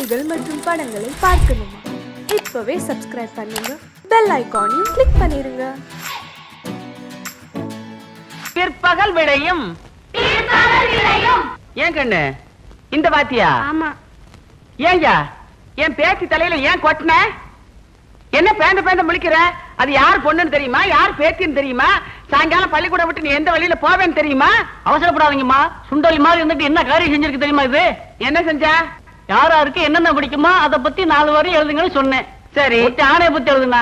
செய்திகள் மற்றும் படங்களை பார்க்கணுமா? இப்பவே சப்ஸ்கிரைப் பண்ணுங்க, பெல் ஐகானையும் கிளிக் பண்ணிருங்க. பிற்பகல் விளையும் ஏன் கண்ணு இந்த வாத்தியா? ஆமா. ஏங்க என் பேத்தி தலையில ஏன் கொட்டின? என்ன பேந்த பேந்த முழிக்கிற? அது யார் பொண்ணுன்னு தெரியுமா? யார் பேத்தின்னு தெரியுமா? சாயங்காலம் பள்ளிக்கூடம் விட்டு நீ எந்த வழியில போவேன்னு தெரியுமா? அவசரப்படாதீங்கம்மா. சுண்டலி மாதிரி இருந்துட்டு என்ன காரியம் செஞ்சிருக்கு தெரியுமா? இது என்ன செஞ்சா? யாராருக்கு என்னென்ன பிடிக்குமா அதை பத்தி 4 வரி எழுதுங்கன்னு சொன்னேன். சரி, ஒட்டு ஆணைய பத்தி எழுதுனா,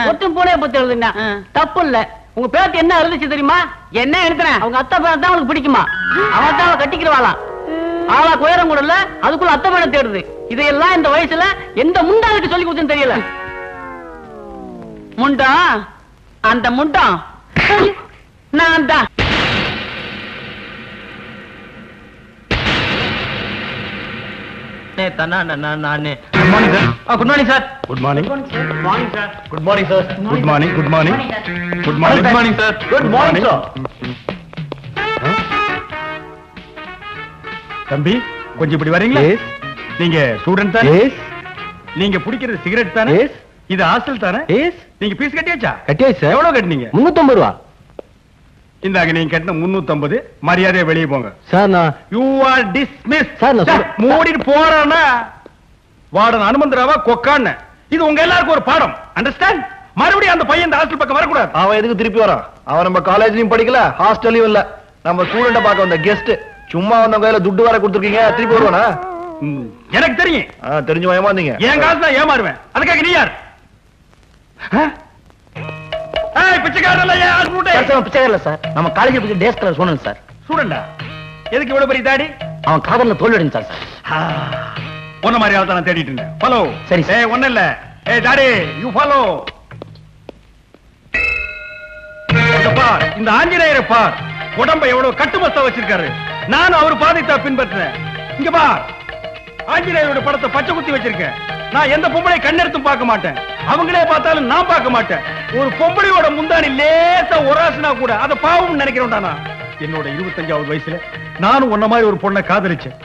ஒட்டு பூனைய பத்தி எழுதுனா தப்பு இல்ல. உங்க பேத்தி என்ன எழுதுச்சு தெரியுமா? என்ன எழுதுன? அவங்க அத்தை பேரை தான் அவளுக்கு பிடிக்குமா? அவன் தான் அவளை கட்டிக்கிறவாளாம். ஆளா குயரம் கூட இல்ல, அதுக்குள்ள அத்தை பேரை தேடுது. இதையெல்லாம் இந்த வயசுல எந்த முண்டாளுக்கு சொல்லி கொடுத்துன்னு தெரியல. முண்டம், அந்த முண்டம் நான் தான். Good morning sir. Good morning sir. Good morning. Good morning sir. Good morning sir. Good morning. Good morning. Good morning. Good morning sir. Good morning sir. தம்பி கொஞ்சம் இப்படி வரீங்களா? நீங்க ஸ்டூடண்ட் தானே? நீங்க குடிக்கிறது சிகரெட் தானே? இது ஹாஸ்டல் தானே? நீங்க ஃபீஸ் கட்டியாச்சா? கட்டியாச்சு சார். எவ்வளவு கட்டினீங்க? 350 ரூபா. இந்தாங்க நீங்க கட்டின 350. மரியாதையா வெளியே போங்க. சார் நான் யூ ஆர் டிஸ்மிஸ். சார், நான் மூடிட்டு போறானா வார்டன் அனுமந்தராவா கொக்கான்னு. இது உங்க எல்லாருக்கும் ஒரு பாடம். அண்டர்ஸ்டாண்ட்? மறுபடியும் அந்த பையன் இந்த ஹாஸ்டல் பக்கம் வரக்கூடாது. அவன் எதுக்கு திருப்பி வரான்? அவன் நம்ம காலேஜ்லயும் படிக்கல, ஹாஸ்டல்லயும் இல்ல. நம்ம ஸ்டூடெண்ட பார்க்க வந்த கெஸ்ட். சும்மா வந்த கையில துட்டு வர கொடுத்துருக்கீங்க, திருப்பி வருவானா? எனக்கு தெரியும். தெரிஞ்சு ஏமாந்தீங்க. என் காசு தான் ஏமாறுவேன். அதுக்காக நீ யார்? பிச்சைக்காரல சார். நம்ம காலேஜ் பத்தி டேஸ் கலர் சொன்னேன் சார். ஸ்டூடெண்டா? எதுக்கு இவ்வளவு பெரிய தாடி? அவன் காதல்ல தோல்வி அடைஞ்சான் சார். ஒன்ன மாதிரி ஆள் தான் தேடிட்டு இருந்தேன். ஃபாலோ. சரி சார். ஒண்ணு இல்ல. தாடி யூ ஃபாலோ. பார், இந்த ஆஞ்சநேயரை பார். உடம்ப எவ்வளவு கட்டுமஸ்தா வச்சிருக்காரு. நானும் அவர் பாதைத்தா பின்பற்றேன். இங்க பார், ஆஞ்சநேயரோட படத்தை பச்சை குத்தி வச்சிருக்கேன். நான் எந்த பொம்பளை கண்ணெடுத்தும் பார்க்க மாட்டேன். அவங்களே பார்த்தாலும் நான் பார்க்க மாட்டேன். ஒரு பொம்பளையோட முந்தானி லேசா ஒராசுனா கூட அதை பாவம்னு நினைக்கிறேன். என்னோட 25வது வயசுல நானும் உன்ன மாதிரி ஒரு பொண்ணை காதலிச்சேன்.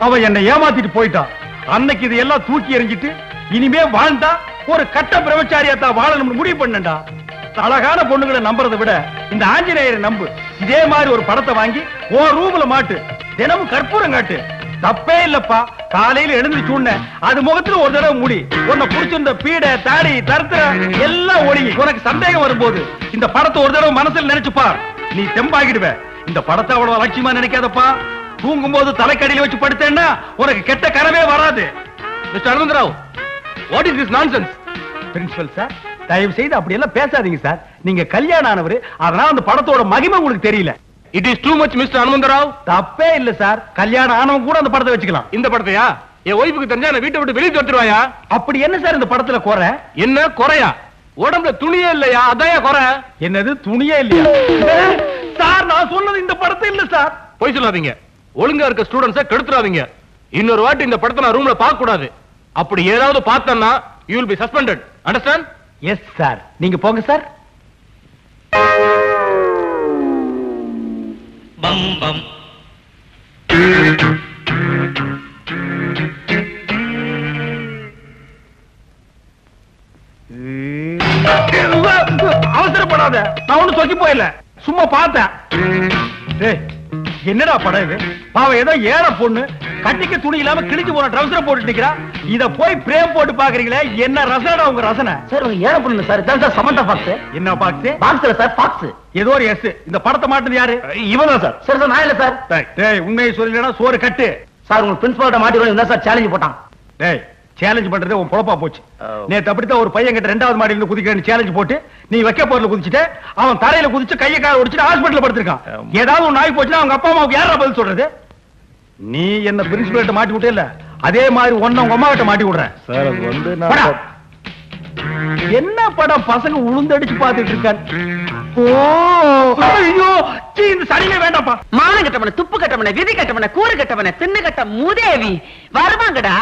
அவ என்னை ஏமாத்திட்டு போயிட்டா. அன்னைக்கு இதையெல்லாம் தூக்கி எறிஞ்சிட்டு இனிமே வாழ்ந்தா ஒரு கட்ட பிரம்மச்சாரியாத்தான் வாழணும்னு முடிவு பண்ணேன்டா. அழகான பொண்ணுகளை நம்புறதை விட இந்த ஆஞ்சநேயரை நம்பு. இதே மாதிரி ஒரு படத்தை வாங்கி ஓ ரூம்ல மாட்டு. தினமும் கற்பூரம் காட்டு. தப்பே இல்லப்பா. காலையில எழுந்து சூண்ண அது முகத்துல ஒரு தடவை முடி. உன்னை புடிச்சிருந்த பீடை தாடி தருத்திர எல்லாம் ஒழுங்கி. உனக்கு சந்தேகம் வரும்போது இந்த படத்தை ஒரு தடவை மனசுல நினைச்சு பார். நீ தெம்பாகிடுவ. இந்த படத்தை அவ்வளவு அலட்சியமா நினைக்காதப்பா. தூங்கும் போது தலைக்கடியில வச்சு படுத்தேன்னா உனக்கு கெட்ட கனவே வராது. Mister Anantharao, what is this nonsense? Principal sir, தயவு செய்து அப்படி எல்லாம் பேசாதீங்க சார். நீங்க கல்யாணம் ஆனவர், அதனால அந்த படத்தோட மகிமை உங்களுக்கு தெரியல. It is too much mister Anantharao. தப்பே இல்ல சார். கல்யாணம் ஆனவங்க கூட அந்த படத்தை வச்சுக்கலாம். இந்த படத்தையா? என் ஒய்ஃபுக்கு தெரிஞ்சா நான் வீட்டை விட்டு வெளியே துரத்துருவாயா? அப்படி என்ன சார் இந்த படத்துல குறை? என்ன குறையா? உடம்புல துணியே இல்லையா? அதான் குறை. என்னது துணியே இல்லையா? சார் நான் சொன்னது இந்த படத்தை இல்ல சார். போய் சொல்லாதீங்க. ஒழுங்கா இருக்க ஸ்டூடண்ட்ஸை கெடுத்துறாதீங்க. இன்னொரு வாட்டி இந்த படத்தை நான் ரூம்ல பார்க்க கூடாது. அப்படி ஏதாவது பார்த்தேன்னா you will be suspended. Understand? Yes sir. நீங்க போங்க சார். பம் பம். அவசரப்படாத. நான் ஒண்ணு சொக்கி போயில, சும்மா பார்த்தேன். என்னடா படம் இது? பாவம் ஏதோ ஏற பொண்ணு கட்டிக்க துணி இல்லாம கிழிஞ்சு போன ட்ரவுசரை போட்டு நிக்கிறா. இத போய் பிரேம் போட்டு பாக்குறீங்களே, என்ன ரசனடா உங்க ரசனை? சார் ஏற பண்ணல சார். இதான் சார் சமந்தா பாக்ஸ். என்ன பாக்ஸ்? பாக்ஸ்ல சார் பாக்ஸ். ஏதோ ஒரு எஸ். இந்த படத்தை மாட்டது யாரு? இவன் தான் சார். சார் சார் நான் இல்ல சார். டேய் உண்மையை சொல்லலனா சோறு கட்டு. சார் உங்க பிரின்சிபல்ட்ட மாட்டிடுறோம் தான் சார் சேலஞ்ச் போட்டான். டேய் சேலஞ்ச் பண்றதே உன் பொழப்பா போச்சு. நேத்து அப்படித்தான் ஒரு பையன் கிட்ட 2வது மாடியில இருந்து குதிக்கிறேன்னு சேலஞ்ச் போட்டு நீ வைக்க போர்ல குதிச்சிட்டு அவன் தரையில குதிச்சு கையை கால ஒடிச்சிட்டு ஹாஸ்பிடல்ல படுத்திருக்கான். ஏதாவது ஒரு நாய் போச்சுன்னா அவங்க அப்பா அம்மாவுக்கு யாரா பதில் சொல்றது? நீ என்ன பிரின்சிபல்ட்ட மாட்டி விட்டே இல்ல, அதே மாதிரி ஒன்ன உங்க அம்மா கிட்ட மாட்டி விடுறேன் சார். அது வந்து என்ன படம் பசங்க உளுந்தடிச்சு பாத்துட்டு இருக்கான். ஓ ஐயோ இந்த சரியே வேண்டாப்பா. மானம் கட்டவன, துப்பு கட்டவன, விதி கட்டவன, கூறு கட்டவன, தின்னு கட்ட மூதேவி வருவாங்கடா.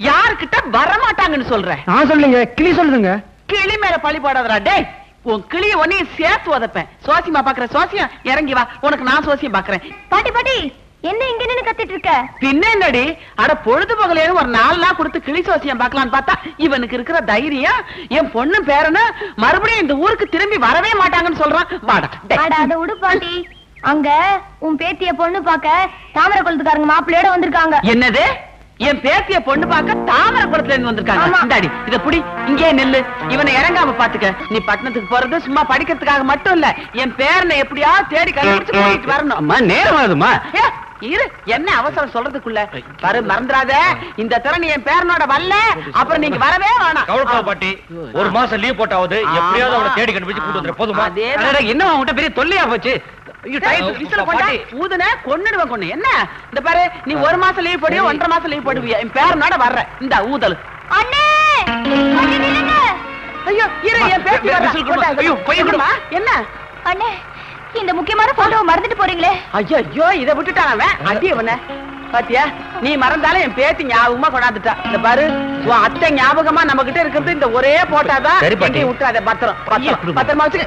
யாருக்கிட்ட வரமாட்டாங்கன்னு சொல்றேன். நான் சொல்லுங்க, கிளி சொல்லுங்க. கிளி மேல பழி போடாதடா. டேய் உன் கிளிய ஒன்னையும் சேர்த்து உதப்பேன். சோசியமா பாக்குற சோசியம் இறங்கி வா. உனக்கு நான் சோசியம் பாக்குறேன். பாட்டி பாட்டி என்ன இங்க நின்னு கத்திட்டு இருக்க? பின்ன என்னடி, அட பொழுது பகலேன்னு ஒரு 4 நாள் கொடுத்து கிளி சோசியம் பார்க்கலான்னு பார்த்தா இவனுக்கு இருக்கிற தைரியம் என் பொண்ணு பேரனு மறுபடியும் இந்த ஊருக்கு திரும்பி வரவே மாட்டாங்கன்னு சொல்றான். வாடா டேய். அட அத விடு பாட்டி. அங்க உன் பேத்திய பொண்ணு பாக்க தாமரை குளத்துக்காரங்க மாப்பிள்ளையோட வந்திருக்காங்க. என்னது? என் பேத்திய பொண்ணு பார்க்க தாமரை குளத்துல இருந்து வந்திருக்காங்க. ஆமா. இந்தாடி இத புடி, இங்கே நெல்லு. இவனை இறங்காம பாத்துக்க. நீ பட்டணத்துக்கு போறது சும்மா படிக்கிறதுக்காக மட்டும் இல்ல, என் பேரனை எப்படியாவது தேடி கண்டுபிடிச்சு கூட்டிட்டு வரணும். அம்மா நேரம் ஆகுதுமா. ஏ, இரு, என்ன அவசரம் சொல்றதுக்குள்ள பாரு, மறந்துடாத. இந்த தடவை நீ என் பேரனோட வரல, அப்புறம் நீங்க வரவே வேணாம். கவலைப்படாத பாட்டி, ஒரு மாசம் லீவ் போட்டாவது எப்படியாவது அவனை தேடி கண்டுபிடிச்சு கூட்டு வந்துரு. போதுமா? அதேதான். என்ன உன்கிட்ட பெரிய தொல்லையா போச்சு? விசில கொண்டா ஊதுன கொன்னுடுவேன் கொன்னு. என்ன இந்த பாரு, நீ 1 மாசம் லீவ் போடுவியா 1.5 மாசம் லீவ் போடுவியா, என் பேரனோட வர்ற. இந்த ஊதல். அண்ணே! அண்ணே நில்லுங்க. ஐயோ இரு, என் பேத்தி வர்றா. ஐயோ, போய் விடுமா. என்ன? அண்ணே, இந்த முக்கியமான போட்டோவை மறந்துட்டு போறீங்களே. ஐயோ இத விட்டுட்டான் அவன். அடி அவன பாத்தியா, நீ மறந்தாலும் என் பேத்தி ஞாபகமா கொண்டாந்துட்டா. இந்த பாரு, உன் அத்தை ஞாபகமா நம்ம கிட்ட இருக்கிறது இந்த ஒரே போட்டாதான். சரி பாட்டி. விட்டுறாத. பத்திரமா வச்சுக்க.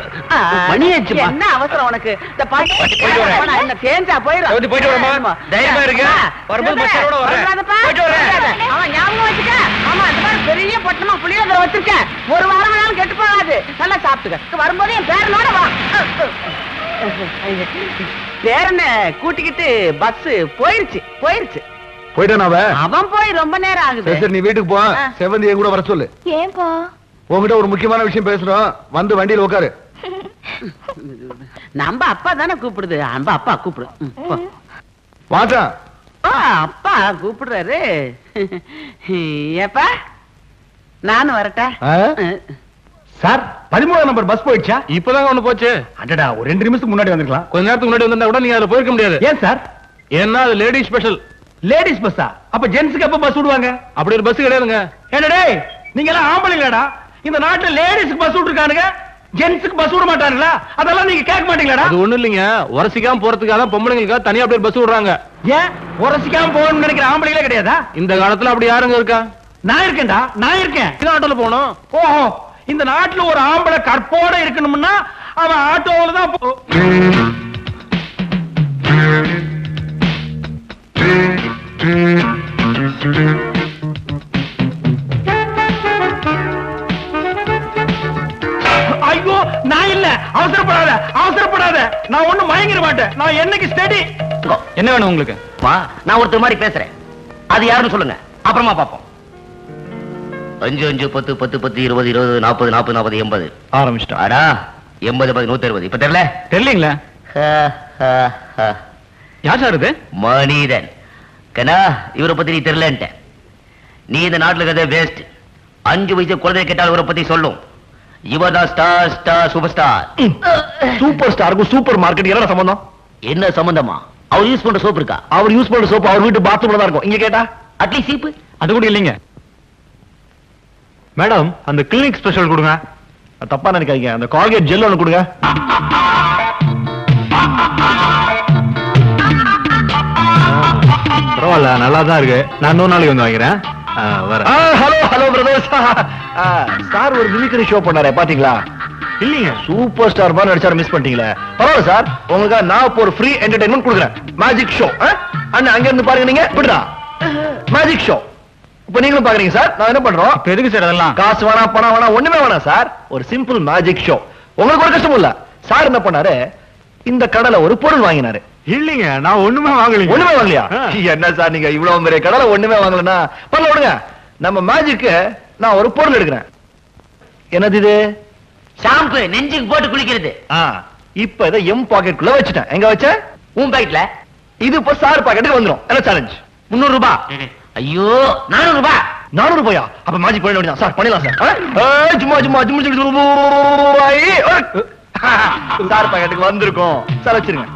மணியாச்சுமா. என்ன அவசரம் உனக்கு? இந்த பாட்டி போயிட்டு வரேன். என்ன தேஞ்சா போயிடும். சவுதி போயிட்டு வரேம்மா. தைரியமா இருங்க. வரும்போது பஸ்ஸோட வரேன். போயிட்டு வரேன். அவன் ஞாபகம் வச்சுக்க. ஆமா, இந்த மாதிரி பெரிய பட்டணமா புளியோதரை வச்சிருக்கேன். 1 வாரம் வேணாலும் கெட்டு போகாது. நல்லா சாப்பிட்டுக்க. வரும்போது என் பேரனோட வா. பேரனை கூட்டிக்கிட்டு பஸ் போயிருச்சு. போயிட்டான் அவன். அவன் போய் ரொம்ப நேரம் ஆகுது. சரி, நீ வீட்டுக்கு போ. ஆ. செவந்தி என் கூட வர சொல்லு. ஏன்பா? உங்ககிட்ட ஒரு முக்கியமான விஷயம் பேசுறோம். வந்து வண்டியில உட்காரு. நம்ம அப்பா தானே கூப்பிடுது. நம்ம அப்பா கூப்பிடு. போ. வாசா. அப்பா கூப்பிடுறாரு. ஏப்பா நானும் வரட்டா? சார், 13 நம்பர் பஸ் போயிடுச்சா? இப்பதாங்க ஒண்ணு போச்சு. அடடா, ஒரு 2 நிமிஷத்துக்கு முன்னாடி வந்திருக்கலாம். கொஞ்ச நேரத்துக்கு முன்னாடி வந்திருந்தா கூட நீங்க அதுல போயிருக்க முடியாது. ஏன் சார்? ஏன்னா அது லேடி ஸ்பெஷல். லேடிஸ் பஸ்ஸா? அப்ப ஜென்ஸ்க்கு எப்ப பஸ் விடுவாங்க? அப்படி ஒரு பஸ் கிடையாதுங்க. என்னடே, நீங்க எல்லாம் ஆம்பளைங்களாடா? இந்த நாட்டுல லேடிஸ்க்கு பஸ் விட்டுருக்கானுங்க, ஜென்ஸ்க்கு பஸ் விட மாட்டாங்களா? அதெல்லாம் நீங்க கேட்க மாட்டீங்களாடா? அது ஒண்ணு இல்லைங்க, உரசிக்காம போறதுக்காக தான் பொம்பளைங்களுக்காக தனியா அப்படியே பஸ் விடுறாங்க. ஏன் உரசிக்காம போகணும்னு நினைக்கிற ஆம்பளைங்களே கிடையாதா? இந்த காலத்துல அப்படி யாருங்க இருக்கா? நான் இருக்கேன்டா, நான் இருக்கேன். இந்த ஆட்டோல போனோம். ஓஹோ, இந்த நாட்டுல ஒரு ஆம்பளை கற்போட இருக்கணும்னா அவன் ஆட்டோல தான் ஐயோ, நான் இல்ல. அவசரப்படாத. நான் ஒண்ணும் மயங்கிட மாட்டேன். நான் என்னைக்கு ஸ்டடி. என்ன வேணும் உங்களுக்கு? வா, நான் ஒருத்தர் மாதிரி பேசுறேன். அது யாருன்னு சொல்லுங்க, அப்புறமா பாப்போம். 5 5 10 10 10 20 20 40 40 40 80 ஆரம்பிச்சிட்டா. அடா 80 10 160. இப்ப தெரியல? தெரியலீங்களா? யார் சார் இது? மனிதன் கண்ணா, இவரை பத்தி நீ தெரியலன்ட்ட. நீ இந்த நாட்டுல கதை வேஸ்ட். 5 வயசு குழந்தை கேட்டால் இவரை பத்தி சொல்லும். இவதான் ஸ்டார் சூப்பர் ஸ்டார். சூப்பர் ஸ்டாருக்கும் சூப்பர் மார்க்கெட் என்ன சம்பந்தம்? என்ன சம்பந்தமா? அவர் யூஸ் பண்ற சோப்பு இருக்கா? அவர் யூஸ் பண்ற சோப்பு அவர் வீட்டு பாத்ரூம்ல தான் இருக்கும். இங்க கேட்டா அட்லீஸ்ட் சீப்பு அது கூட இல்லைங்க. மேடம், அந்த கிளினிக் ஸ்பெஷல் கொடுங்க. தப்பா நினைக்காதீங்க, அந்த கால்கேட் ஜெல் ஒன்று கொடுங்க. பரவாயில்ல, நல்லா தான் இருக்கு. நான் 100 நாளைக்கு வந்து வாங்கிறேன். வரேன். Hello brothers. சார் ஒரு மிமிக்ரி ஷோ பண்ணாரே, பாத்தீங்களா? இல்லீங்க. சூப்பர் ஸ்டார் மாதிரி நடிச்சாரு, மிஸ் பண்ணிட்டீங்களே. பரவாயில்ல சார், உங்களுக்கு நான் இப்போ ஒரு ஃப்ரீ என்டர்டைன்மெண்ட் கொடுக்குறேன். Magic show. அண்ணா அங்க இருந்து பாருங்க, நீங்க இப்படிதான் மேஜிக் ஷோ. இப்ப நீங்களும் பாக்குறீங்க சார். நான் என்ன பண்றோம்? இப்ப எதுக்கு சார் அதெல்லாம்? காசு வேணாம், பணம் வேணாம், ஒண்ணுமே வேணாம் சார். ஒரு சிம்பிள் மேஜிக் ஷோ. உங்களுக்கு ஒரு கஷ்டமும் இல்ல. சார் என்ன பண்ணாரு, இந்த கடையில ஒரு பொருள் வாங்கினாரு. இல்லீங்க, நான் ஒண்ணுமே வாங்கலீங்க. ஒண்ணுமே வாங்கலையா? என்ன சார் நீங்க இவ்வளவு பெரிய கடையில ஒண்ணுமே வாங்கலன்னா பரவாயில்ல விடுங்க. நம்ம மேஜிக்கு நான் ஒரு பொருள் எடுக்கிறேன். என்னது இது? ஷாம்பு நெஞ்சுக்கு போட்டு குளிக்கிறது. இப்ப இதை எம் பாக்கெட்டுக்குள்ள வச்சுட்டேன். எங்க வச்ச? உன் பாக்கெட்ல. இது இப்ப சார் பாக்கெட்டுக்கு வந்துரும். என்ன சேலஞ்ச்? 300 ரூபாய். ஐயோ, 400 ரூபாய். 400 ரூபாயா? அப்ப மேஜிக் பண்ண வேண்டியதான் சார். பண்ணிடலாம் சார். சும்மா சார் பாக்கெட்டுக்கு வந்திருக்கோம் சார். வச்சிருங்க.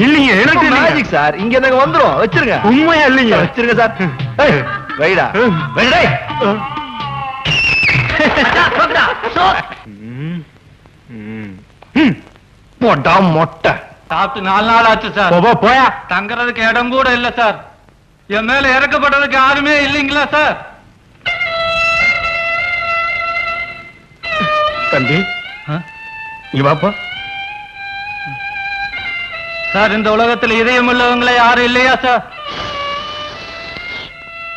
இல்லீங்க, எனக்கு மேஜிக் சார். இங்க என்னங்க வந்துரும். வச்சிருங்க. உண்மையா இல்லீங்க. வச்சிருங்க சார். வைடா வைடா. போட்டா மொட்டை. சாப்பிட்டு 4 நாள் ஆச்சு சார். போயா. தங்கறதுக்கு இடம் கூட இல்ல சார். என் மேல இறக்கப்பட்டதுக்கு யாருமே இல்லீங்களா சார்? தம்பி, இங்க வாப்பா. சார் இந்த உலகத்துல இதயம் உள்ளவங்களே யாரும் இல்லையா சார்?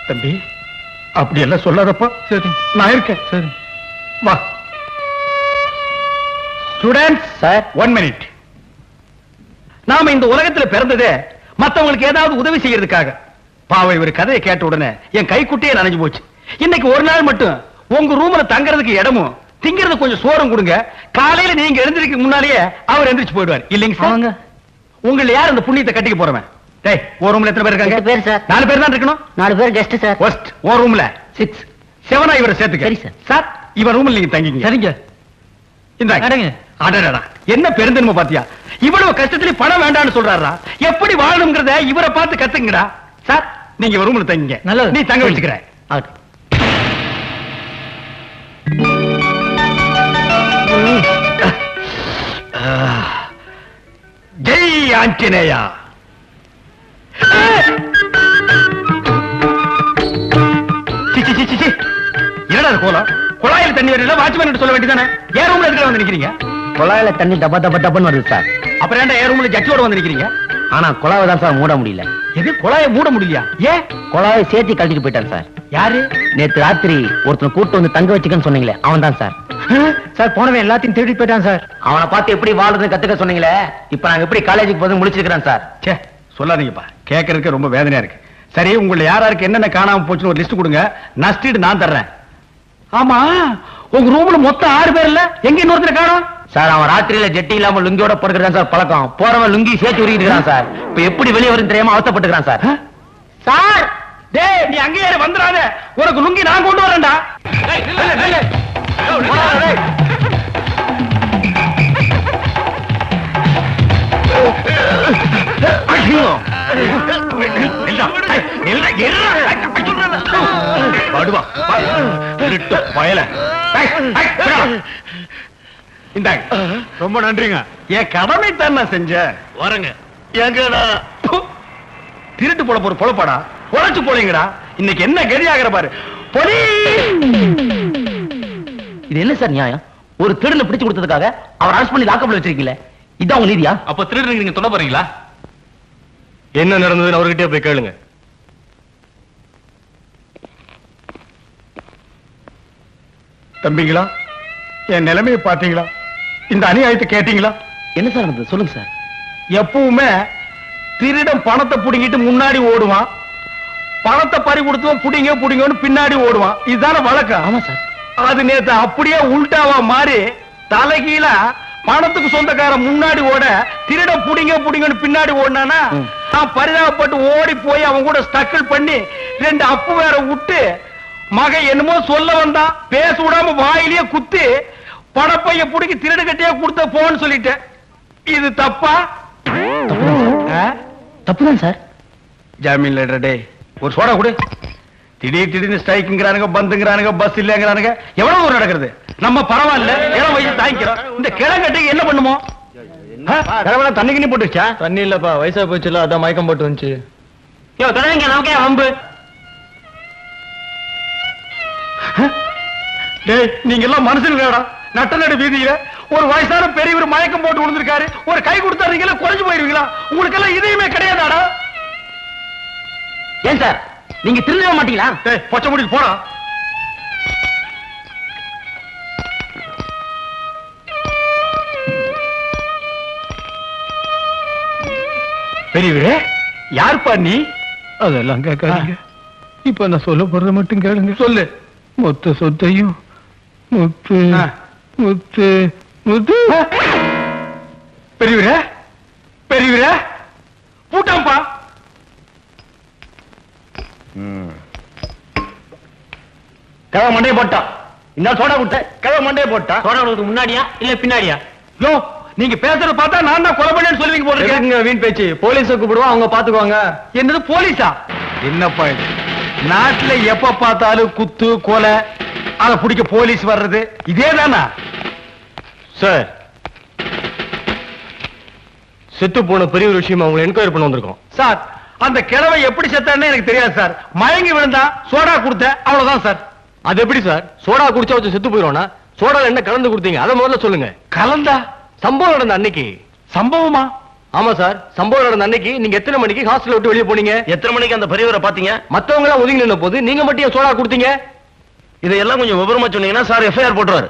தம்பி அப்படி எல்லாம் சொல்லாதப்பா. சரி நான் இருக்கேன். சரி வா. Students sir 1 minute. நாம இந்த உலகத்துல பிறந்ததே மத்தவங்களுக்கு ஏதாவது உதவி செய்யறதுக்காக. பாவம் இவர் கதையை கேட்ட உடனே என் கைக்குட்டியே நனைஞ்சு போச்சு. இன்னைக்கு ஒரு நாள் மட்டும் உங்க ரூம்ல தங்கறதுக்கு இடமும் திங்கிறது கொஞ்சம் சோறும் கொடுங்க. காலையில நீங்க எழுந்திருக்க முன்னாலேயே அவர் எந்திரிச்சு போயிடுவார். இல்லைங்க சார்? உங்களை யார் அந்த புண்ணியத்தை கட்டிக்க போறவன்? டேய் ஒரு ரூம்ல எத்தனை பேர் இருக்காங்க? 8 பேர் சார். 4 பேர் தான் இருக்கணும். 4 பேர் கெஸ்ட் சார். ஃபர்ஸ்ட் ஒரு ரூம்ல 6 7 இவரை சேர்த்துக்க. சரி சார். சார் இவர் ரூம்ல நீங்க தங்கிங்க. சரிங்க. இந்தாங்க. அடடடா என்ன பெருந்தன்மை பாத்தியா? இவ்வளவு கஷ்டத்துல பணம் வேண்டாம்னு சொல்றாரா? எப்படி வாழணும்ங்கறத இவரை பார்த்து கத்துங்கடா. சார் நீங்க இவர் ரூம்ல தங்கிங்க. நீ தங்க வச்சுக்கிற. ஜெய் ஆஞ்சநேயா. என்னடா கோலம்? குழாயில தண்ணி வரல வாட்ச்மேன் சொல்ல வேண்டியதானே? ஏன் ரூம்ல எதுக்கு வந்து நிக்கிறீங்க? குழாயில தண்ணி டப்பா டப்பா டப்பன்னு வருது சார். அப்புறம் ஏன்டா ஏன் ரூம்ல ஜட்டியோட வந்து நிக்கிறீங்க? ஆனா குழாவை தான் சார் மூட முடியல. எது குழாயை மூட முடியலையா? ஏன்? குழாவை சேர்த்து கழட்டிட்டு போயிட்டான் சார். யாரு? நேத்து ராத்திரி ஒருத்தன் கூட்டு வந்து தங்க வச்சுக்கன்னு சொன்னீங்களே அவன் தான் சார். சார் போனவன் எல்லாத்தையும் தேடி போயிட்டான் சார். அவனை பார்த்து எப்படி வாழுதுன்னு கத்துக்க சொன்னீங்களே, இப்ப நாங்க எப்படி காலேஜுக்கு போது முடிச்சிருக்கிறேன் சார். சே சொல்லாதீங்கப்பா, கேட்கறதுக்கு ரொம்ப வேதனையா இருக்கு. சரி உங்களை யாராருக்கு என்னென்ன காணாம போச்சுன்னு ஒரு லிஸ்ட் கொடுங்க, நஷ்டீடு நான் தர்றேன். ஆமா உங்க ரூம்ல மொத்தம் 6 பேர் இல்ல, எங்க இன்னொருத்தர் காணோம்? சார் அவன் ராத்திரியில ஜெட்டி இல்லாம லுங்கியோட போடுறதான் சார் பழக்கம். போறவன் லுங்கி சேர்த்து உருகிட்டு சார். இப்ப எப்படி வெளியே வரும் தெரியாம அவசப்பட்டுக்கிறான் சார். சார் டேய் நீ அங்கேயே வந்துடாத, உனக்கு லுங்கி நான் கொண்டு வரேன்டா. ரொம்ப நன்றிங்க. என் கடமை தான் நான் செஞ்சேன். வரங்க. திருட்டு போல போற பொழப்பாடா, பொழைச்சு போலீங்கடா. இன்னைக்கு என்ன கதி ஆகிற பாரு. இது என்ன சார் நியாயம்? ஒரு திருடனை பிடிச்சு கொடுத்ததுக்காக அவர் அரெஸ்ட் பண்ணி லாக்கப்ல வச்சிருக்கீங்களே, இதான் உங்க நீதியா? அப்ப திருடுறீங்க நீங்க சொல்ல போறீங்களா? என்ன நடந்ததுன்னு அவர்கிட்டயே போய் கேளுங்க. தம்பிங்களா என் நிலைமையை பாத்தீங்களா? இந்த அநியாயத்தை கேட்டீங்களா? என்ன சார் நடந்தது சொல்லுங்க சார். எப்பவுமே திருடன் பணத்தை புடிங்கிட்டு முன்னாடி ஓடுவான், பணத்தை பறி கொடுத்துவான் புடிங்க புடிங்கன்னு பின்னாடி ஓடுவான். இதுதானே வழக்கம். ஆமா சார். அது நேத்து அப்படியே உல்டாவா மாறி தலைகீழ பணத்துக்கு சொந்தக்காரன் முன்னாடி ஓட திருட புடிங்க புடிங்கன்னு பின்னாடி ஓடினானா, நான் பரிதாபப்பட்டு ஓடி போய் அவன் கூட ஸ்டக்கிள் பண்ணி 2 அப்பு வேற விட்டு மகன் என்னமோ சொல்ல வந்தான், பேச விடாம வாயிலேயே குத்தி பணப்பைய புடிங்கி திருடு கட்டியா கொடுத்த போன்னு சொல்லிட்டேன். இது தப்பா? தப்புதான் சார். ஜாமீன் லெட்டர் டே ஒரு சோடா கொடு. திடீர்னு ஸ்ட்ரைக்குங்கிறானுங்க, பந்துங்கிறானுங்க, பஸ் இல்லங்கிறானுங்க. எவ்வளவு ஒரு நடக்கிறது? நம்ம பரவாயில்ல, இளம் வயசு தாங்கிக்கிறோம். இந்த கிழங்கட்டுக்கு என்ன பண்ணுமோ? தண்ணி கிண்ணி போட்டுச்சா? தண்ணி இல்லப்பா, வயசா போச்சுல, அதான் மயக்கம் போட்டு வந்துச்சு. நமக்கே வம்பு. டேய் நீங்க எல்லாம் மனுஷனுங்கடா. நட்ட நடு வீதியில ஒரு வயசான பெரியவர் மயக்கம் போட்டு விழுந்திருக்காரு, ஒரு கை கொடுத்தாருங்களா குறைஞ்சு போயிருவீங்களா? உங்களுக்கு எல்லாம் இதையுமே கிடையாதாடா? ஏன் சார் நீங்க திரும்ப மாட்டீங்களா? டேய் பச்சை முடிக்கு போடா. பெரியவரே யார்ப்பா நீ? அதெல்லாம் கேட்காதீங்க. இப்ப நான் சொல்ல போறத மட்டும் கேளுங்க. சொல்லு. மொத்த சொத்தையும் முத்து முத்து முத்து. பெரியவரே பெரியவரே பூட்டாம்பா. கிழவ மண்டையை போட்டா. இந்த சோடா விட்ட கிழவ மண்டையை போட்டா. சோடா விடுறதுக்கு முன்னாடியா இல்ல பின்னாடியா? யோ நீங்க பேசுறத பார்த்தா நான் தான் கொலை பண்ணேன்னு சொல்லுவீங்க போல இருக்கு. வீண் பேச்சு. போலீஸை கூப்பிடுவோம், அவங்க பாத்துக்குவாங்க. என்னது போலீஸா? என்னப்பா இது? நாட்டுல எப்ப பார்த்தாலும் குத்து கொலை, அதை பிடிக்க போலீஸ் வர்றது இதேதானா? சார் செத்து போன பெரிய ஒரு விஷயம் அவங்களை என்கொயரி பண்ண வந்திருக்கோம். சார் அந்த கிழவை எப்படி செத்தான்னு எனக்கு தெரியாது சார். மயங்கி விழுந்தா சோடா கொடுத்த, அவ்வளவுதான் சார். அது எப்படி சார்? சோடா குடிச்சா வச்சு செத்து போயிடும்னா சோடால என்ன கலந்து கொடுத்தீங்க அதை முதல்ல சொல்லுங்க. கலந்தா? சம்பவம் நடந்த அன்னைக்கு. சம்பவமா? ஆமா சார், சம்பவம் நடந்த அன்னைக்கு நீங்க எத்தனை மணிக்கு ஹாஸ்டல் விட்டு வெளியே போனீங்க? எத்தனை மணிக்கு அந்த பெரியவரை பாத்தீங்க? மத்தவங்க எல்லாம் ஒதுங்கி நின்ன போது நீங்க மட்டும் ஏன் சோடா கொடுத்தீங்க? இதையெல்லாம் கொஞ்சம் விவரமா சொன்னீங்கன்னா சார் எஃப்ஐஆர் போட்டுருவாரு.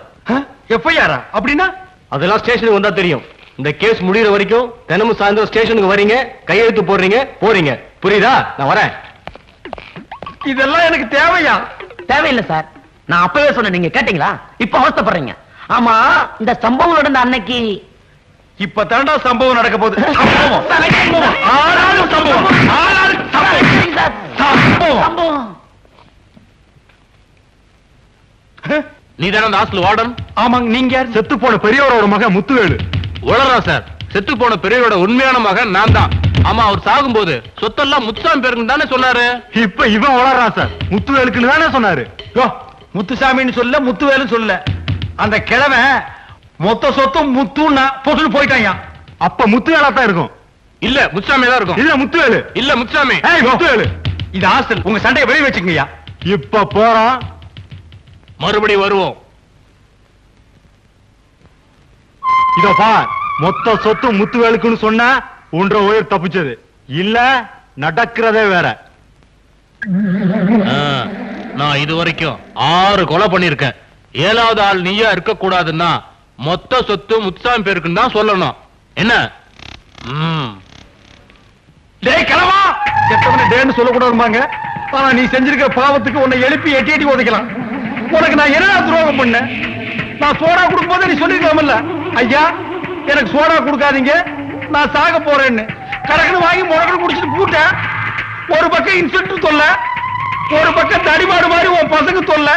எஃப்ஐஆரா? அப்படின்னா அதெல்லாம் ஸ்டேஷனுக்கு வந்தா தெரியும். இந்த கேஸ் முடியற வரைக்கும் தினமும் சாயந்தரம் ஸ்டேஷனுக்கு வரீங்க, கையெழுத்து போடுறீங்க, போறீங்க. புரியுதா? நான் வரேன். இதெல்லாம் எனக்கு தேவையா? தேவையில்லை சார். நான் அப்பவே சொன்னேன், நீங்க கேட்டீங்களா? இப்ப அவஸ்தைப்படுறீங்க. ஆமா, இந்த சம்பவம் நடந்த அன்னைக்கு இப்ப தாண்டா சம்பவம் நடக்க போகுது. நீ தானே அந்த ஹாஸ்டல் வார்டன்? ஆமாங்க. நீங்க செத்து போன பெரியவரோட மகன் முத்துவேலு. உளறா சார். செத்து போன பெரியவரோட உண்மையான மகன் நான் தான். ஆமா, அவர் சாகும்போது சொத்தெல்லாம் முத்துசாமி பேருக்கு தானே சொன்னாரு. இப்ப இவன் வளர்றான் சார். முத்துவேலுக்குன்னு தானே சொன்னாரு. முத்துசாமின்னு சொல்ல, முத்துவேலு சொல்ல. அந்த கிழவன் மொத்த சொத்தும் முத்துன்னா பொசுன்னு போயிட்டாங்க. அப்ப முத்துவேலா தான் இருக்கும். இல்ல முத்துசாமி தான் இருக்கும். இல்ல முத்துவேலு. இல்ல முத்துசாமி. முத்துவேலு. இது ஹாஸ்டல். உங்க சண்டையை வெளியே வச்சுக்கங்கய்யா. இப்ப போறோம், மறுபடியும் வருவோம். இதோ பார், மொத்த சொத்து முத்துவேலுக்குன்னு சொன்னா ஒன்ற உயிர் தப்பிச்சது. இல்ல நடக்கிறதே வேற. நான் இது வரைக்கும் 6 கொலை பண்ணிருக்கேன். 7வது ஆள் நீயா இருக்க கூடாதுன்னா மொத்த சொத்து முத்துசாமி பேருக்குன்னு தான் சொல்லணும். என்ன? டேய் கிழவா, செத்தவனை டேன்னு சொல்லக்கூடாதும்பாங்க. ஆனா நீ செஞ்சிருக்கிற பாவத்துக்கு உன்னை எழுப்பி எட்டி எட்டி உதைக்கலாம். உனக்கு நான் என்ன துரோகம் பண்ணேன்? நான் சோடா கொடுக்கும் போது நீ சொல்லிருக்கலாம்ல, ஐயா எனக்கு சோடா கொடுக்காதீங்க, நான் சாக போறேன்னு. கணக்குன்னு வாங்கி முடக்கணும் குடிச்சிட்டு கூட்டேன். ஒரு பக்கம் இன்ஸ்பெக்டர் தொல்ல, ஒரு பக்கம் தடிமாடு மாதிரி உன் பசங்க தொல்ல.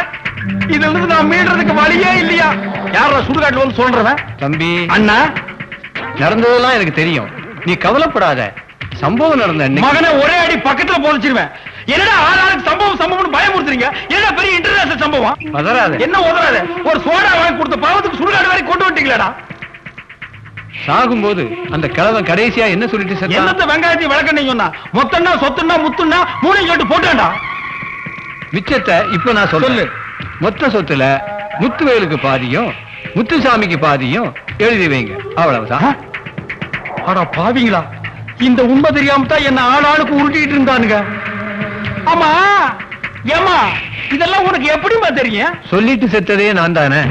இதுல இருந்து நான் மீடுறதுக்கு வழியே இல்லையா? யாரா சுடுகாட்டுல வந்து சொல்றவன்? தம்பி, அண்ணா, நடந்ததெல்லாம் எனக்கு தெரியும். நீ கவலைப்படாத. சம்பவம் நடந்த அன்னைக்கு மகனை ஒரே அடி பக்கத்துல போதிச்சிருவேன். என்னடா ஆளாளுக்கு சம்பவம் சம்பவம்னு பயமுறுத்துறீங்க? என்ன பெரிய இன்டர்நேஷனல் சம்பவம்? பதறாத. என்ன உதறாத? ஒரு சோடா வாங்கி கொடுத்த பாவத்துக்கு சுடுகாடு வரை கொண்டு வந்துட்டீங்களாடா. சாகும்போது அந்த கிழவன் கடைசியா என்ன சொல்லிட்டு செத்தான்? என்னத்த வெங்காயத்தை விளக்கணும் சொன்னா? மொத்தம்னா சொத்துன்னா முத்துன்னா மூணையும் சொல்லிட்டு போட்டான்டா. மிச்சத்தை இப்ப நான் சொல்லு. மொத்த சொத்துல முத்துவேலுக்கு பாதியும் முத்துசாமிக்கு பாதியும் எழுதி வைங்க. அவ்வளவுதான். ஆனா பாவீங்களா, இந்த உண்மை தெரியாம தான் என்ன ஆளாளுக்கு உருட்டிட்டு இருந்தானுங்க. ஆமா ஏமா, இதெல்லாம் உனக்கு எப்படிமா தெரியும்? சொல்லிட்டு செத்ததே நான் தானே.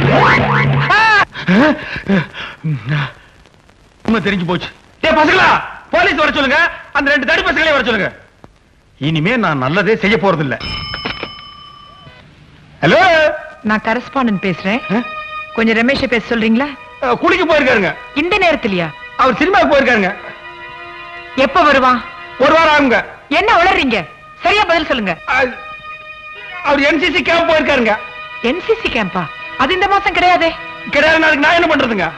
உண்மை தெரிஞ்சு போச்சு. டேய் பசங்களா, போலீஸ் வர சொல்லுங்க. அந்த 2 தடி பசங்களே வர சொல்லுங்க. இனிமே நான் நல்லதே செய்ய போறதில்லை. ஹலோ, நான் கரஸ்பாண்டன்ட் பேசுறேன். கொஞ்சம் ரமேஷை பேச சொல்றீங்களா? குளிக்க போயிருக்காருங்க. இந்த நேரத்திலயா? அவர் சினிமாவுக்கு போயிருக்காருங்க. எப்ப வருவான்? 1 வாரம் ஆகுங்க. என்ன உளறீங்க? சரியா பதில் சொல்லுங்க. அவர் என்சிசி கேம்ப் போயிருக்காருங்க. என்சிசி கேம்பா? அது இந்த மாசம் கிடையாதே. கிடையாது. நாளைக்கு நான் என்ன பண்றதுங்க?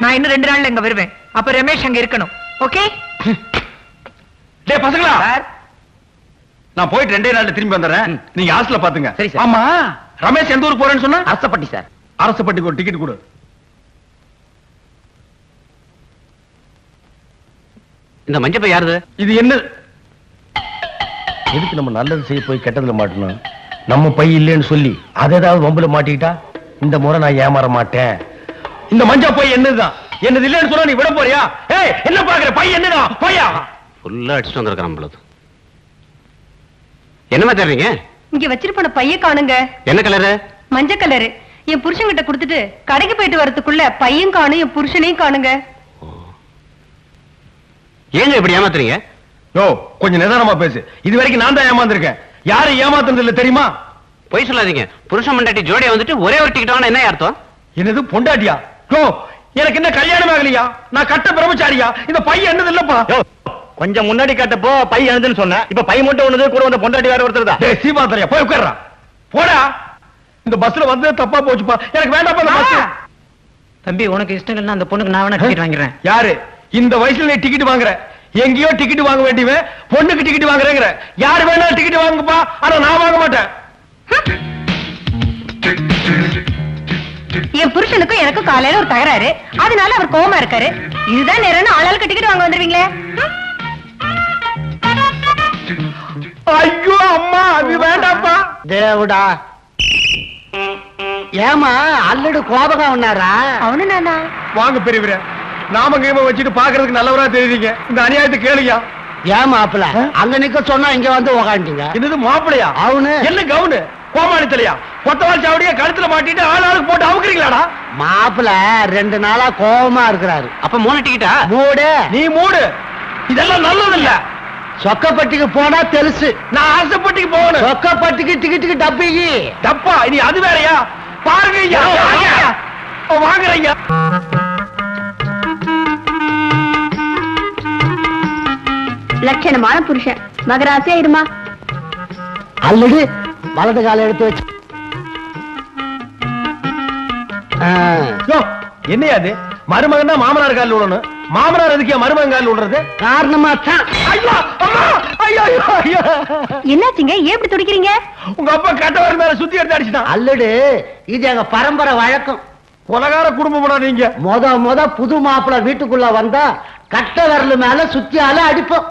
நான் இன்னும் 2 நாள்ல இங்க வருவேன். அப்ப ரமேஷ் அங்க இருக்கணும். ஓகே? டேய் பசங்களா, நான் போயிட்டு 2 நாள்ல திரும்பி வந்துடுறேன். நீங்க ஹாஸ்டல்ல பாத்துங்க. சரி சார். ஆமா, ரமேஷ் எந்த ஊருக்கு போறேன்னு சொன்னா? அரசப்பட்டி சார். அரசப்பட்டிக்கு ஒரு டிக்கெட் கொடு. இந்த மஞ்சப்பை யாருது? இது என்ன? எதுக்கு நம்ம நல்லது செய்ய போய் கெட்டதுல மாட்டணும்? நம்ம பை இல்லைன்னு சொல்லி அதை ஏதாவது வம்புல மாட்டிக்கிட்டா இந்த முறை நான் ஏமாற மாட்டேன். இந்த மஞ்சா பை என்னதுதான்? என்னது இல்லைன்னு சொன்னா நீ விட போறியா? ஏய், என்ன பாக்குற? பை என்னதான்? பையா ஃபுல்லா அடிச்சுட்டு வந்திருக்கான் பொழுது. என்னமா தர்றீங்க? இங்க வச்சிட்டு போன பைய காணுங்க. என்ன கலரு? மஞ்சள் கலரு. என் புருஷன் கிட்ட கொடுத்துட்டு கடைக்கு போயிட்டு வரதுக்குள்ள பையன் காணும், என் புருஷனையும் காணுங்க. ஏங்க இப்படி ஏமாத்துறீங்க? யோ, கொஞ்சம் நிதானமா பேசு. இது வரைக்கும் நான் தான் ஏமாந்துருக்கேன். யாரும் ஏமாத்துறது இல்ல தெரியுமா? பொய் சொல்லாதீங்க. புருஷன் மண்டாட்டி ஜோடியா வந்துட்டு ஒரே ஒரு டிக்கெட் வாங்கினா என்ன அர்த்தம்? என்னது பொண்டாட்டியா? யோ, எனக்கு என்ன கல்யாணம் ஆகலையா? நான் கட்ட பிரம்மச்சாரியா? இந்த பை என்னது இல்லப்பா. கொஞ்சம் முன்னாடி கட்டப்போ பை எழுதுன்னு சொன்ன. இப்ப பை மட்டும் ஒண்ணுது, கூட வந்த பொண்டாட்டி வேற ஒருத்தர் தான். டேய் சீமாத்தரையா, போய் உட்கார்றா. போடா. இந்த பஸ்ல வந்து தப்பா போச்சுப்பா. எனக்கு வேண்டாப்பா இந்த பஸ். தம்பி, உனக்கு இஷ்டம் இல்லைன்னா அந்த பொண்ணுக்கு நான் வேணா டிக்கெட் வாங்கிடுறேன். யாரு இந்த வயசுல நீ டிக்கெட் வாங்குற? எங்கேயோ டிக்கெட் வாங்க வேண்டியவன் பொண்ணுக்கு டிக்கெட் வாங்குறேங்கிற. யாரு வேணா டிக்கெட் வாங்குப்பா, ஆனா நான் வாங்க மாட்டேன். என் புருஷனுக்கும் எனக்கும் காலையில ஒரு தகராறு, அதனால அவர் கோவமா இருக்காரு. இதுதான் நேரம் ஆளாளுக்கு டிக்கெட் வாங்க வந்துருவீங்களே. ஐயோ அம்மா, அது வேண்டாப்பா. தேவடா, ஏமா அல்லடு கோபகம் உன்னாரா? அவனு நானா? வாங்க பெரியவரே, நாம கைம வச்சுட்டு பாக்குறதுக்கு நல்லவரா தெரியுறீங்க. இந்த அநியாயத்தை கேளுயா. ஏன் மாப்பிள அங்க நிக்க சொன்னா இங்க வந்து உக்காண்டீங்க? என்னது மாப்பிளையா? அவனு என்ன கவுனு கோமாளி தலையா? கொத்தவால் சாவடியா கழுத்துல மாட்டிட்டு ஆளுக்கு போட்டு அவுக்குறீங்களாடா? மாப்பிள 2 நாளா கோவமா இருக்கிறாரு. அப்ப 3 டிக்கெட்டா? மூடு. நீ மூடு. இதெல்லாம் நல்லது இல்ல. சொக்கப்பட்டிக்கு போனா தெலுசு. நான் அரசப்பட்டிக்கு போகணும். சொக்கப்பட்டிக்கு டிக்கெட்டுக்கு டப்பிக்கு டப்பா. இனி அது வேறயா? பாருங்க ஐயா. வாங்குறீங்க. லட்சணமான புருஷன் மகராசியா இருமா. அல்லது வலது கால எடுத்து வச்சு. என்னையா அது? மருமகன் தான் மாமனார் காலில் விடணும். மாமனார் எதுக்கு மருமகன் காலில் விடுறது? காரணமா தான். ஐயோ அம்மா, ஐயோ ஐயோ ஐயோ. என்னாச்சுங்க? ஏன் இப்படி துடிக்கிறீங்க? உங்க அப்பா கட்டவர் மேல சுத்தி எடுத்து அடிச்சுட்டான். அல்லடு இது எங்க பரம்பரை வழக்கம். கொலகார குடும்பம்டா நீங்க. முத புது மாப்பிள வீட்டுக்குள்ள வந்தா கட்ட விரல் மேல சுத்தியால அடிப்போம்.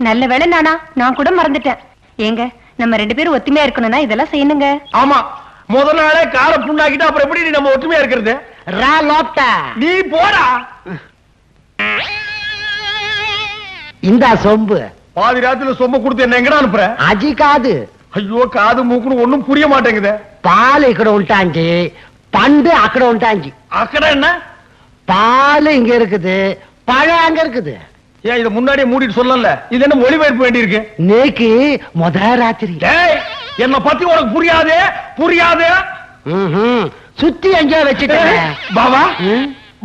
நல்ல வேளை நானா, நான் கூட மறந்துட்டேன். ஏங்க நம்ம 2 பேரும் ஒத்துமையா இருக்கணும்னா இதெல்லாம் செய்யணுங்க. ஆமா, முதல் நாளே காரை புண்ணாக்கிட்டு அப்புறம் எப்படி நீ நம்ம ஒற்றுமையா இருக்கிறது? நீ போடா. இந்த சொம்பு பாதி ராத்திரில சொம்ப கொடுத்து என்ன எங்கடா அனுப்புற? அஜி காது. ஐயோ காது மூக்குன்னு ஒண்ணும் புரிய மாட்டேங்குது. பால் ఇక్కడ ఉంటాంజி, பண்டு అక్కడ ఉంటాంజி. அக்கட என்ன? பால் இங்க இருக்குது, பழம் அங்க இருக்குது. ஏன் இத முன்னாடியே மூடிட்டு சொல்லல? இது என்ன ஒளிபரப்பு வேண்டி இருக்கு? நேக்கு முத ராத்திரி. டேய், என்ன பத்தி உனக்கு புரியாதே? புரியாதே? சுத்தி எங்கேயோ வச்சுட்டேன். பாவா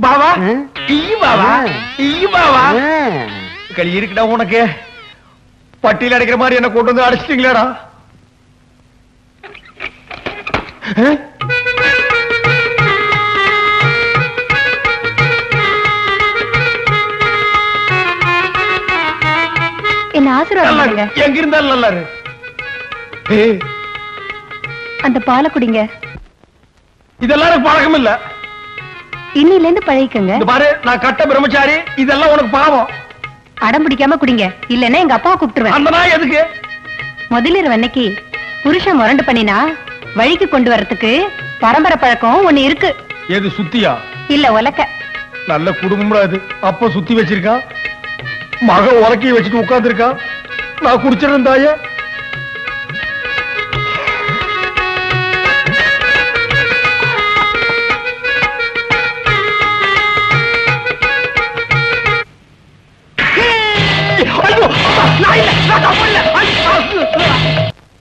பாவா ஈ பாவா ஈ பாவா. ம். களி இருக்குடா உனக்கு. பட்டியல் அடைக்கிற மாதிரி என்ன கொண்டு வந்து அடிச்சிட்டீங்களேடா. என்ன ஆசீர்வாதம் பண்ணுங்க. எங்க இருந்தாலும் நல்லா இரு. அந்த பாலை குடிங்க. இதெல்லாம் எனக்கு பழக்கம் இல்ல. இன்னில இருந்து பழகிக்கங்க. இந்த பாரு, நான் கட்ட பிரம்மச்சாரி. இதெல்லாம் உனக்கு பாவம். அடம் பிடிக்காம குடிங்க, இல்லன்னா எங்க அப்பாவை கூப்பிட்டுருவேன். அந்த நாய் எதுக்கு? முதலிரவு அன்னைக்கு புருஷன் முரண்டு பண்ணினா வழிக்கு கொண்டு வரதுக்கு பரம்பரை பழக்கம் ஒண்ணு இருக்கு. எது சுத்தியா? இல்ல உலக்க. நல்ல குடும்பம்டா இது. அப்ப சுத்தி வச்சிருக்கான், மக உலக்கைய வச்சுட்டு உட்கார்ந்து இருக்கான். நான் குடிச்சிருந்தேன் தாயே.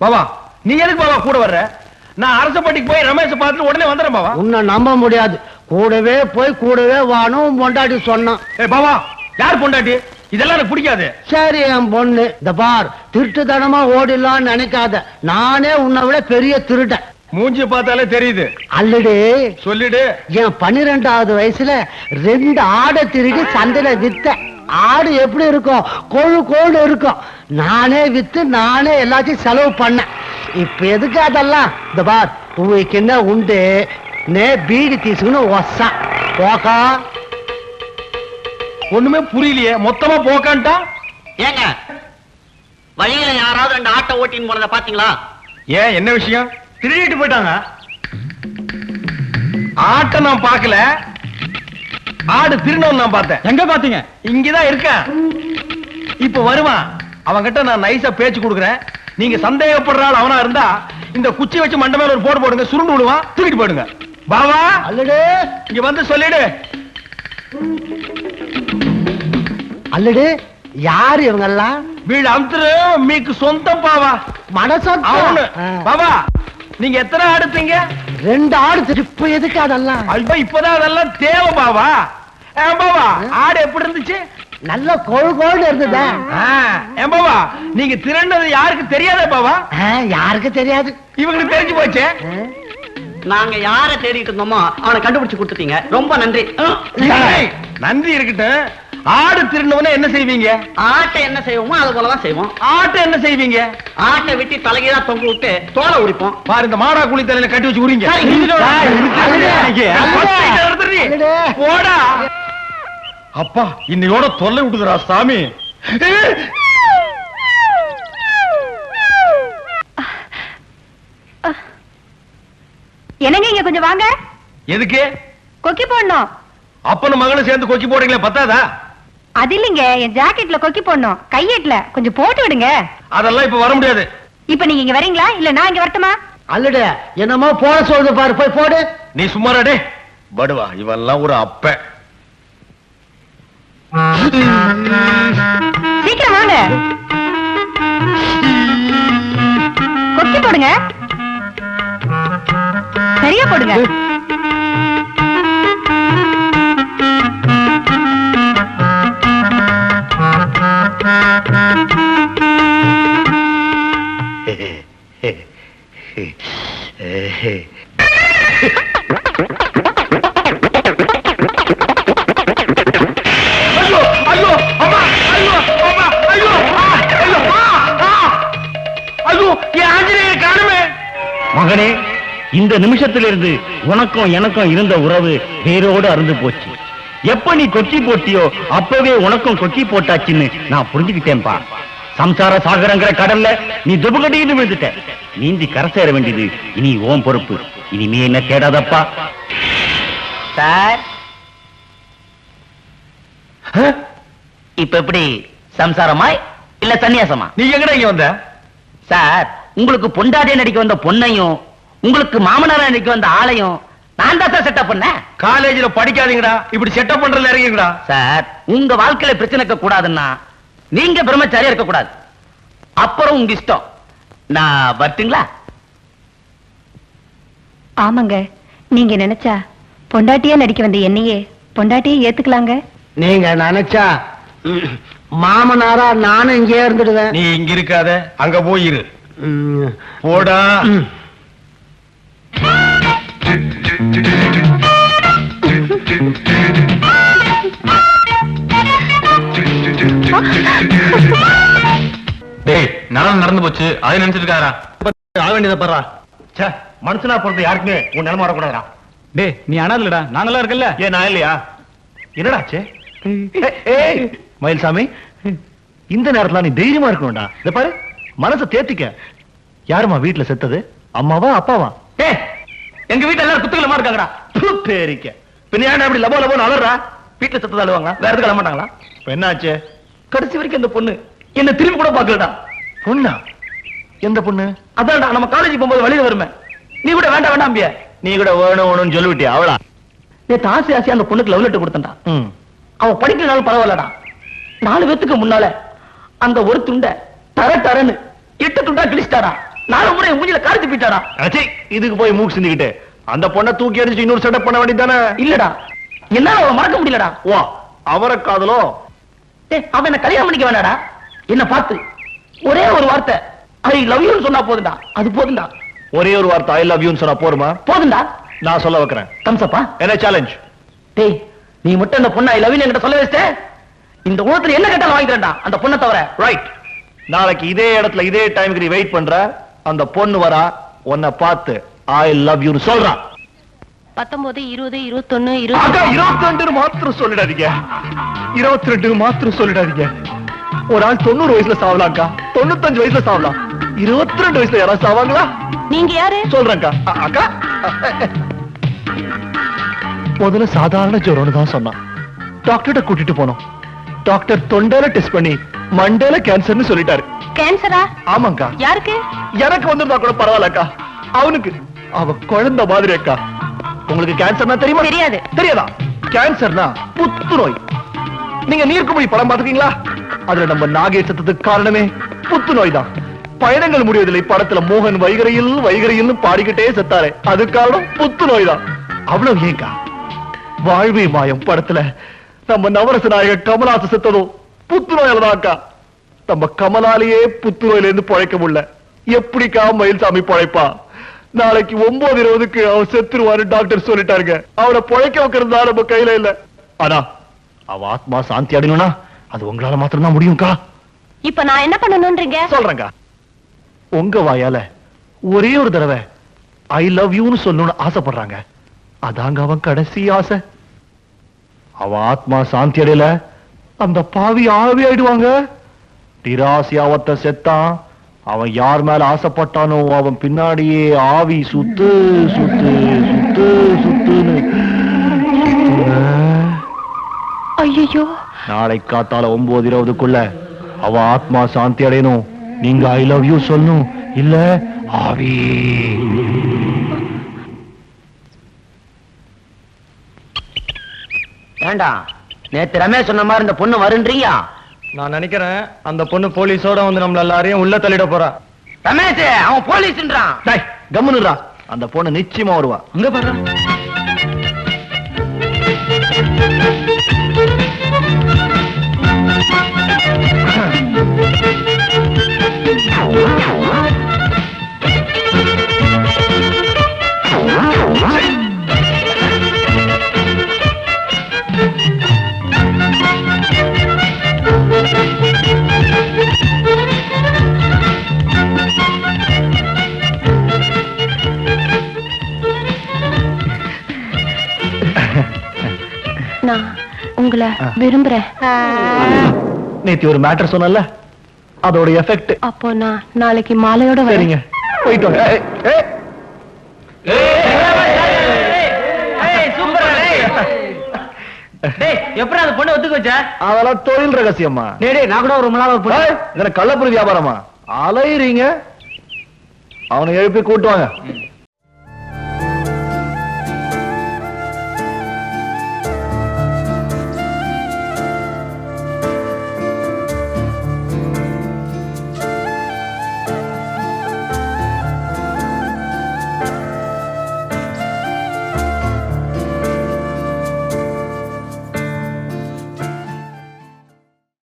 பாபா, நீ எதுக்கு பாபா கூட வர்ற? நான் அரசப்பட்டிக்கு போய் ரமேஷ் பார்த்துட்டு உடனே வந்துடுறேன் பாபா. உன்னை நம்ப முடியாது. கூடவே போய் கூடவே வானும் பொண்டாட்டி சொன்னான். பாபா, யார் பொண்டாட்டி? இதெல்லாம் எனக்கு பிடிக்காது. சரி என் பொண்ணு, இந்த பார், திருட்டுத்தனமா ஓடிடலாம்னு நினைக்காத. நானே உன்னை விட பெரிய திருடன். மூஞ்சி பார்த்தாலே தெரியுது. அல்லடி சொல்லிடு. என் 12வது வயசுல 2 ஆடை திருடி சந்தையில வித்த. ஆடு எப்படி இருக்கும்? கொழு கோடு இருக்கும். நானே வித்து நானே எல்லாத்தையும் செலவு பண்ணேன். இப்ப எதுக்கு அதெல்லாம்? இந்த பார், உங்களுக்கு என்ன உண்டு? நே பீடி தீசுன்னு ஒசா போக்கா. ஒண்ணுமே புரியலையே. மொத்தமா போக்கான்ட்டா. ஏங்க வழியில யாராவது 2 ஆட்டை ஓட்டின்னு போனதை பாத்தீங்களா? ஏன், என்ன விஷயம்? திருடிட்டு போயிட்டாங்க. ஆட்டை நான் பார்க்கல, ஆடு திருநவன் நான் பார்த்தேன். எங்க பாத்தீங்க? இங்கதான் இருக்கேன். இப்ப வருவான். அவன்கிட்ட நான் நைஸா பேச்சு கொடுக்குறேன். நீங்க சந்தேகப்படுற ஆள் அவனா இருந்தா இந்த குச்சி வச்சு மண்டை மேல ஒரு போடு போடுங்க, சுருண்டு விடுவான், தூக்கிட்டு போயிடுங்க. பாவா, அல்லடு இங்க வந்து சொல்லிடு. அல்லடு யாரு இவங்கெல்லாம்? வீடு அமுத்துரு மீக்கு சொந்தம் பாவா. மனசொத்த அவனு. பாவா, நீங்க எத்தனை ஆடுத்தீங்க? 2 ஆடு. இப்ப எதுக்கு அதெல்லாம்? ஐயோ, இப்பதான் அதெல்லாம் தேவை பாவா. பாவா, ஆடு எப்படி இருந்துச்சு? நல்ல கொழு கோடு இருந்ததா? பாவா, நீங்க திரண்டது யாருக்கு தெரியாதே பாவா? யாருக்கு தெரியாது. இவங்களுக்கு தெரிஞ்சு போச்சே. நாங்க யார தேடிட்டு இருந்தோமோ அவனை கண்டுபிடிச்சு கொடுத்துட்டீங்க. ரொம்ப நன்றி. நன்றி இருக்கட்டும். ஆடு திருநவன என்ன செய்வீங்க? ஆட்டை என்ன செய்வோமோ அது போலதான் செய்வோம். ஆட்டை என்ன செய்வீங்க? ஆட்டை வெட்டி தலைகீழா தொங்க விட்டு தோலை உரிப்போம். பாரு, இந்த மாடா குழி தலையில கட்டி வச்சு உரிங்க. போடா. அப்பா, இன்னையோட தொல்லை விட்டுதுரா சாமி. என்னங்க இங்க கொஞ்சம் வாங்க. எதுக்கு? கொக்கி போடணும். அப்பனும் மகளும் சேர்ந்து கொக்கி போடுறீங்களே பத்தாதா? அது இல்லைங்க, என் ஜாக்கெட்ல கொக்கி போடணும், கையேட்ல கொஞ்சம் போட்டு விடுங்க. அதெல்லாம் இப்ப வர முடியாது. இப்ப நீங்க இங்க வரீங்களா இல்ல நான் இங்க வரட்டுமா? அல்லட என்னமோ போட சொல்லுது பாரு, போய் போடு. நீ சும்மாடே படுவா, இவெல்லாம் ஒரு அப்ப. சீக்கிரம் வாங்க, கொக்கி போடுங்க, சரியா போடுங்க. மகனே, இந்த நிமிஷத்திலிருந்து உனக்கும் எனக்கும் இருந்த உறவு வேரோடு அருந்து போச்சு. எப்ப நீ கொக்கி போட்டியோ அப்பவே உனக்கும் கொக்கி போட்டாச்சுன்னு நான் புரிஞ்சுக்கிட்டேன்பா. சம்சார சாகரங்கிற கடல்ல நீ துபகடின்னு விழுந்துட்ட. நீந்தி கரை சேர வேண்டியது இனி ஓம் பொறுப்பு. இனிமே என்ன தேடாதப்பா. சார் இப்ப எப்படி, சம்சாரமாய் இல்ல சன்னியாசமா? நீ எங்கடா இங்க வந்த? சார், உங்களுக்கு பொண்டாட்டிய நடிக்க வந்த பொண்ணையும் உங்களுக்கு மாமனாரா நடிக்க வந்த ஆளையும் நான் தான் சார் செட்டப் பண்ணேன். காலேஜ்ல படிக்காதீங்கடா, இப்படி செட்டப் பண்றதுல இறங்கிங்கடா. சார், உங்க வாழ்க்கையில பிரச்சனை இருக்க கூடாதுன்னா நீங்க பிரம்மச்சாரியா இருக்க கூடாது. அப்புறம் உங்க இஷ்டம். நான் வரட்டுங்களா? ஆமாங்க, நீங்க நினைச்சா பொண்டாட்டியா நடிக்க வந்த என்னையே பொண்டாட்டியே ஏத்துக்கலாங்க. நீங்க நினைச்சா மாமனாரா நானும் இங்கே இருந்துடுவேன். நீ இங்க இருக்காத, அங்க போயிரு. போடா. டேய், நடந்து போச்சு, அதை நினைச்சிட்டு இருக்காரா? ஆக வேண்டியதை பாரா. மனுஷனா பொறுத்த யாருக்குமே உன் நிலைமை வரக்கூடாதா? டேய், நீ அனாதலடா, நாங்கெல்லாம் இருக்கல்ல. ஏன் நான் இல்லையா? என்னடாச்சு? மயில்சாமி, இந்த நேரத்துல நீ தைரியமா இருக்கணும்டா. இத பாரு, மனசை தேத்திக்க. யாருமா வீட்டுல செத்தது? அம்மாவா அப்பாவா? எங்க வீட்டுல எல்லாரும் குத்துக்கலமா இருக்காங்கடா. பேரிக்க பின்ன ஏன் அப்படி லபோ லபோன்னு அலறா? வீட்டுல சத்தம் அழுவாங்களா? வேற எதுக்கு அழ மாட்டாங்களா? இப்ப என்னாச்சு? கடைசி வரைக்கும் அந்த பொண்ணு என்ன திரும்பி கூட பாக்கலடா. பொண்ணா? எந்த பொண்ணு? அதான்டா, நம்ம காலேஜ் போகும்போது வழியில வருமே. நீ கூட வேண்டாம் வேண்டாம்பிய. நீ கூட வேணும் வேணும்னு சொல்லிவிட்டியா? அவளா? நேத்து ஆசை ஆசையா அந்த பொண்ணுக்கு லவ் லெட்டர் கொடுத்தா. அவன் படிக்கலனாலும் பரவாயில்லடா. 4 பேத்துக்கு முன்னால அந்த ஒரு துண்ட தர தரன்னு 8 துண்டா கிழிச்சிட்டாரா. 4 முறை மூஞ்சில காரிச்சு போயிட்டாரா. இதுக்கு போய் மூக்கு சிந்திக்கிட்டு அந்த பொண்ணை தூக்கி அடிச்சு இன்னொரு செட்டப் பண்ண வேண்டியதானே? இல்லடா, என்னால அவன் மறக்க முடியலடா. வா, அவரை காதலோ? அவன் என்ன கல்யாணம் பண்ணிக்க வேண்டாடா. என்ன பார்த்து ஒரே ஒரு வார்த்தை ஐ லவ் யூ சொன்னா போதுண்டா. அது போதுண்டா. ஒரே ஒரு வார்த்தை ஐ லவ் யூன்னு சொன்னா போருமா? போதுண்டா. நான் சொல்ல வைக்கிறேன். தம்சப்பா. என்ன சேலஞ்ச்? டேய், நீ மட்டும் அந்த பொண்ணை ஐ லவ் யூ என்கிட்ட சொல்ல வச்சிட்டே, இந்த உலகத்துல என்ன கேட்டாலும் வாங்கிக்கிறேன்டா, அந்த பொண்ணை தவிர. ரைட். நாளைக்கு இதே இடத்துல இதே டைமுக்கு நீ வெயிட் பண்ற. அந்த பொண்ணு வரா, உன்னை பார்த்து ஐ லவ் யூன்னு சொல்றா. 19, 20, 21, 22 மாத்திரம் சொல்லிடாதீங்க. 22 மாத்திரம் சொல்லிடாதீங்க. ஒரு ஆள் 90 வயசுல சாவலாம்க்கா, 95 வயசுல சாவலாம். 22 வயசுல யாராவது சாவாங்களா? நீங்க யாரு? சொல்றேன்க்கா. அக்கா, முதல்ல சாதாரண ஜுரம்னு தான் சொன்னான். டாக்டர்கிட்ட கூட்டிட்டு போனோம். டாக்டர் தொண்டையில டெஸ்ட் பண்ணி மண்டையில கேன்சர்னு சொல்லிட்டாரு. கேன்சரா? ஆமாங்கா. யாருக்கு? எனக்கு வந்திருந்தா கூட பரவாயில்லக்கா, அவனுக்கு அவ குழந்தை மாதிரி அக்கா. உங்களுக்கு கேன்சர்னா தெரியுமா? தெரியாது. தெரியாதா? கேன்சர்னா புத்துநோய். நீங்க நீர்க்குமிழி படம் பாத்துக்கீங்களா? அதுல நம்ம நாகேசத்துக்கு காரணமே புத்துநோய் தான். பயணங்கள் முடிவதில்லை படத்துல மோகன் வைகரையில் பாடிக்கிட்டே செத்தாரே, அது காரணம் புத்துநோய் தான். அவ்வளவு ஏங்கா? வாழ்வே மாயம் படத்துல நம்ம நவரச நாயகர் கமலாச செத்ததும் புத்துநோயால தான்க்கா. நம்ம கமலாலேயே புத்துநோயில இருந்து பழைக்க முடியல. எப்படிக்கா மயில்சாமி பழைப்பா? நாளைக்கு 9:20க்கு அவன் செத்துருவாரு டாக்டர் சொல்லிட்டாருங்க. அவனை பழைக்க வைக்கிறதா நம்ம கையில இல்ல. ஆனா அவ ஆத்மா சாந்தி அடையணும்னா அது உங்களால மாத்திரம் தான் முடியும்க்கா. இப்ப நான் என்ன பண்ணணும்ன்றீங்க? சொல்றேங்க. உங்க வாயால ஒரே ஒரு தடவை ஐ லவ் யூன்னு சொல்லணும்னு ஆசைப்படுறாங்க. அதாங்க அவன் கடைசி ஆசை. அவ ஆத்மா சாந்தி அடையல, அந்த பாவி ஆவி ஆயிடுவாங்க. நிராசியாவத்த செத்தான். அவன் யார் மேல ஆசைப்பட்டானோ அவன் பின்னாடியே ஆவி சுத்து சுத்து சுத்து சுத்துன்னு ஐயோ, நாளை காத்தால 9:20க்குள்ள அவ ஆத்மா சாந்தி அடையணும். நீங்க ஐ லவ் யூ சொல்லணும். இல்ல ஆவி. ஏண்டா நேத்து ரமேஷ் சொன்ன மாதிரி இந்த பொண்ணு வருன்றீங்க? நான் நினைக்கிறேன் அந்த பொண்ணு போலீஸோட வந்து நம்மள எல்லாரையும் உள்ள தள்ளிட போறா. ரமேஷ் அவன் போலீஸ்ன்றான். கம்முனுடா, அந்த பொண்ணு நிச்சயமா வருவா. அங்க பாரு. நான் உங்களை விரும்புறேன். நேத்தி ஒரு மேட்டர் சொன்னல, அதோட எஃபெக்ட். அப்போ நான் நாளைக்கு மாலையோட சரிங்க, போயிட்டு வாங்க. எப்படி அந்த பொண்ணு ஒத்துக்க வச்ச? அதெல்லாம் தொழில் ரகசியமா. நான் கூட ரொம்ப நாள் ஒரு இதென்ன கள்ளப்பொருள் வியாபாரமா? அலையறீங்க. அவனை எழுப்பி கூட்டுவாங்க.